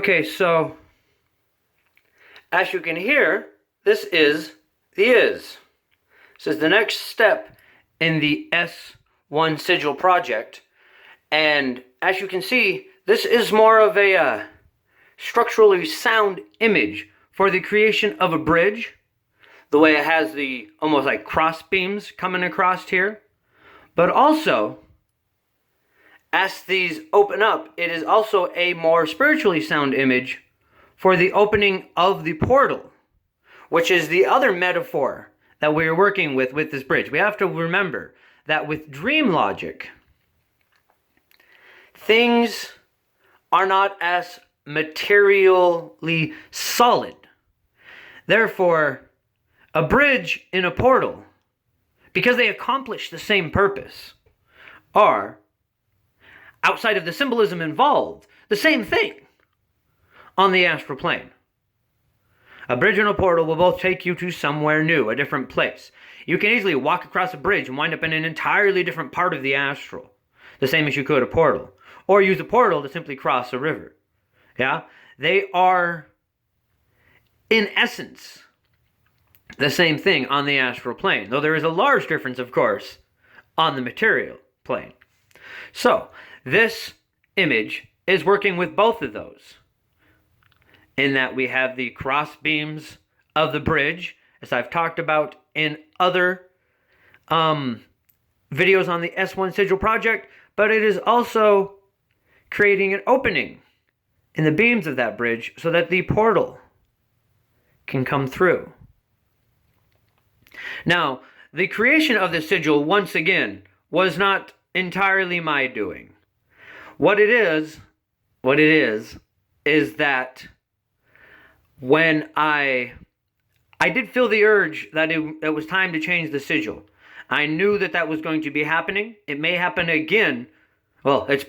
Okay, so as you can hear, this is the is. This is the next step in the S1 sigil project. And as you can see, this is more of a structurally sound image for the creation of a bridge. The way it has the almost like cross beams coming across here. But also, as these open up, it is also a more spiritually sound image for the opening of the portal, which is the other metaphor that we're working with this bridge. We have to remember that with dream logic, things are not as materially solid. Therefore, a bridge in a portal, because they accomplish the same purpose, are, outside of the symbolism involved, the same thing on the astral plane. A bridge and a portal will both take you to somewhere new, a different place. You can easily walk across a bridge and wind up in an entirely different part of the astral, the same as you could a portal. Or use a portal to simply cross a river. Yeah? They are, in essence, the same thing on the astral plane, though there is a large difference, of course, on the material plane. So, this image is working with both of those, in that we have the cross beams of the bridge, as I've talked about in other videos on the S1 Sigil project, but it is also creating an opening in the beams of that bridge so that the portal can come through. Now, the creation of the sigil, once again, was not entirely my doing. What it is that when I did feel the urge that it was time to change the sigil. I knew that that was going to be happening. It may happen again. Well, it's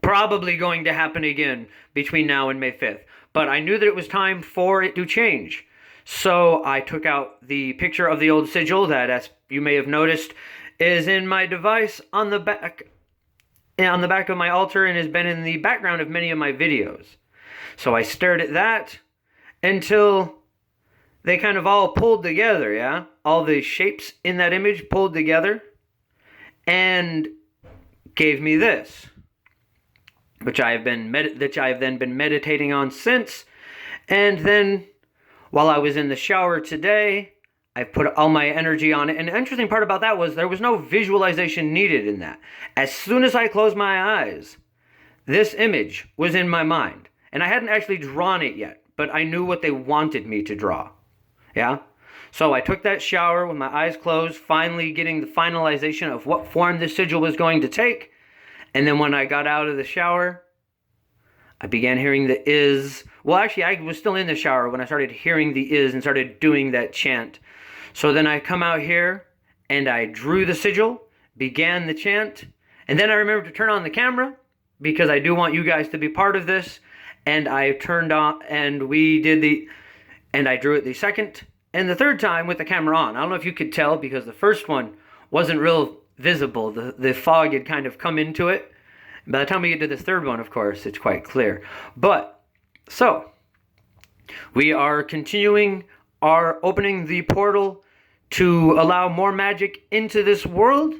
probably going to happen again between now and May 5th. But I knew that it was time for it to change. So I took out the picture of the old sigil that, as you may have noticed, is in my device on the back of my altar and has been in the background of many of my videos. So I stared at that until they kind of all pulled together, yeah? All the shapes in that image pulled together and gave me this, which I have then been meditating on since. And then while I was in the shower today, I put all my energy on it. And the interesting part about that was there was no visualization needed in that. As soon as I closed my eyes, this image was in my mind. And I hadn't actually drawn it yet, but I knew what they wanted me to draw. Yeah? So I took that shower with my eyes closed, finally getting the finalization of what form this sigil was going to take. And then when I got out of the shower, I began hearing the is. Well, actually, I was still in the shower when I started hearing the is and started doing that chant. So then I come out here and I drew the sigil, began the chant, and then I remembered to turn on the camera because I do want you guys to be part of this. And I turned on and I drew it the second and the third time with the camera on. I don't know if you could tell because the first one wasn't real visible. The fog had kind of come into it. By the time we get to this third one, of course, it's quite clear. But, so, we are continuing our opening the portal to allow more magic into this world.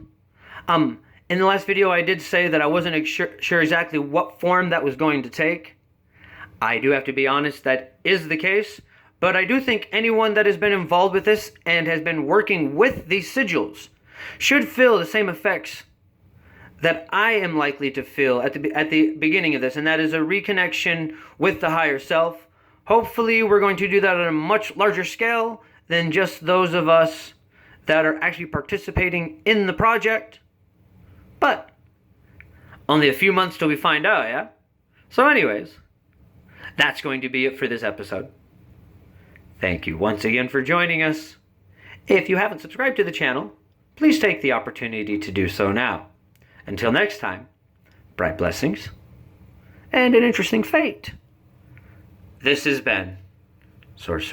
In the last video, I did say that I wasn't sure exactly what form that was going to take. I do have to be honest, that is the case. But I do think anyone that has been involved with this and has been working with these sigils should feel the same effects that I am likely to feel at the beginning of this, and that is a reconnection with the higher self. Hopefully we're going to do that on a much larger scale than just those of us that are actually participating in the project. But only a few months till we find out, yeah? So anyways, that's going to be it for this episode. Thank you once again for joining us. If you haven't subscribed to the channel, please take the opportunity to do so now. Until next time, bright blessings and an interesting fate. This has been Sorcerer.